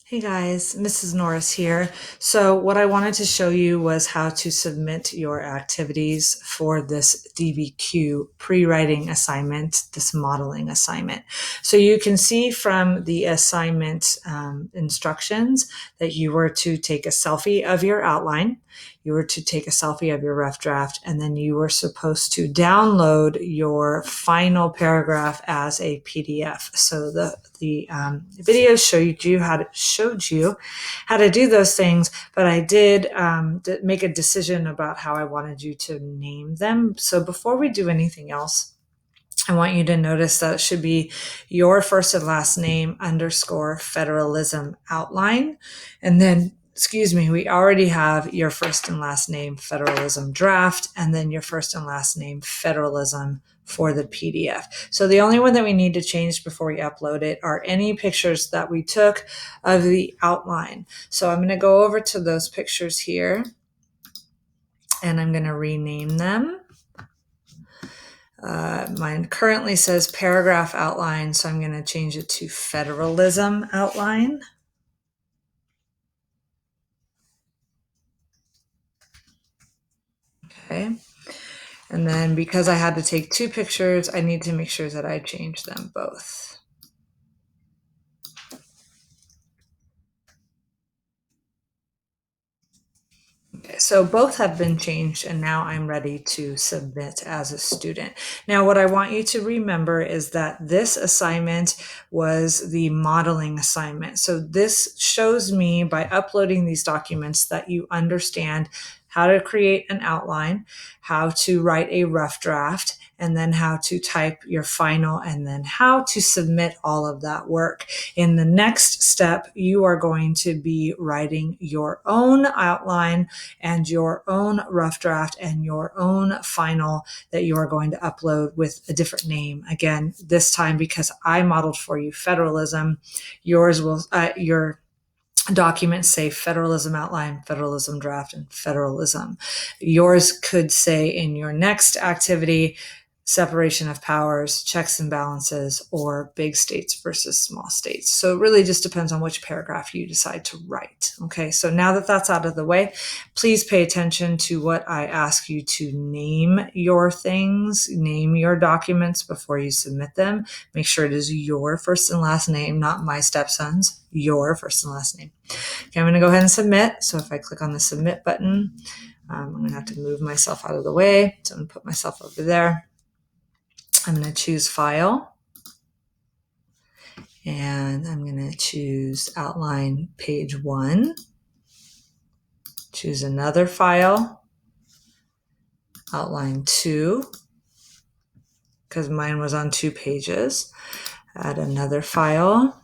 Hey guys, Mrs. Norris here. So what I wanted to show you was how to submit your activities for this DBQ pre-writing assignment, this modeling assignment. So you can see from the assignment instructions that you were to take a selfie of your outline, you were to take a selfie of your rough draft, and then you were supposed to download your final paragraph as a PDF. So the video showed you how to do those things, but I did make a decision about how I wanted you to name them. So before we do anything else, I want you to notice that it should be your first and last name underscore federalism outline. And then, excuse me, we already have your first and last name federalism draft, and then your first and last name federalism for the PDF. So the only one that we need to change before we upload it are any pictures that we took of the outline. So I'm going to go over to those pictures here and I'm going to rename them. Mine currently says paragraph outline, so I'm going to change it to federalism outline. Okay. And then because I had to take two pictures, I need to make sure that I change them both. Okay, so both have been changed and now I'm ready to submit as a student. Now what I want you to remember is that this assignment was the modeling assignment. So this shows me by uploading these documents that you understand how to create an outline, how to write a rough draft, and then how to type your final, and then how to submit all of that work. In the next step, you are going to be writing your own outline and your own rough draft and your own final that you are going to upload with a different name. Again, this time because I modeled for you federalism, yours will, your documents say federalism outline, federalism draft, and federalism. Yours could say in your next activity, separation of powers, checks and balances, or big states versus small states. So it really just depends on which paragraph you decide to write. Okay, so now that that's out of the way, please pay attention to what I ask you to name your things, name your documents before you submit them. Make sure it is your first and last name, not my stepson's, your first and last name. Okay, I'm going to go ahead and submit. So if I click on the submit button, I'm going to have to move myself out of the way. So I'm going to put myself over there. I'm going to choose file and I'm going to choose outline page 1, choose another file, outline 2, because mine was on 2 pages, add another file.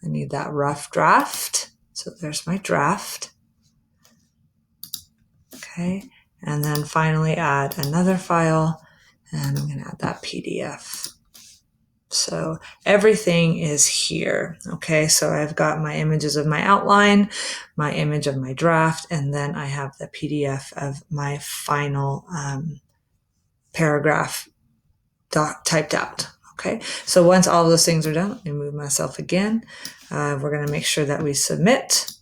I need that rough draft. So there's my draft. Okay. And then finally add another file and I'm going to add that PDF. So everything is here. Okay, so I've got my images of my outline, my image of my draft, and then I have the PDF of my final paragraph typed out. Okay, so once all those things are done, let me move myself again. We're going to make sure that we submit.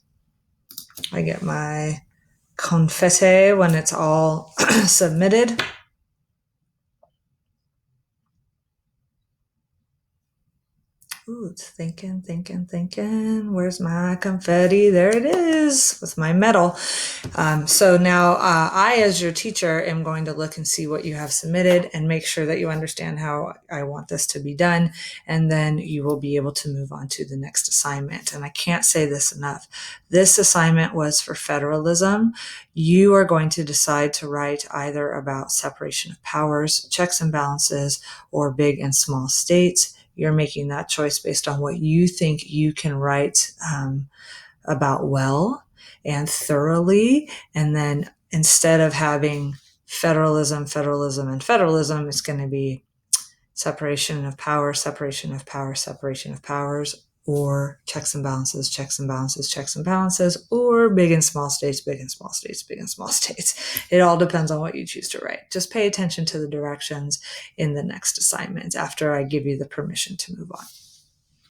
I get my confetti when it's all submitted. Ooh, it's thinking. Where's my confetti? There it is with my medal. So now I, as your teacher, am going to look and see what you have submitted and make sure that you understand how I want this to be done. And then you will be able to move on to the next assignment. And I can't say this enough. This assignment was for federalism. You are going to decide to write either about separation of powers, checks and balances, or big and small states. You're making that choice based on what you think you can write about well and thoroughly. And then instead of having federalism, and federalism, it's going to be separation of powers, or checks and balances, or big and small states. It all depends on what you choose to write. Just pay attention to the directions in the next assignment after I give you the permission to move on.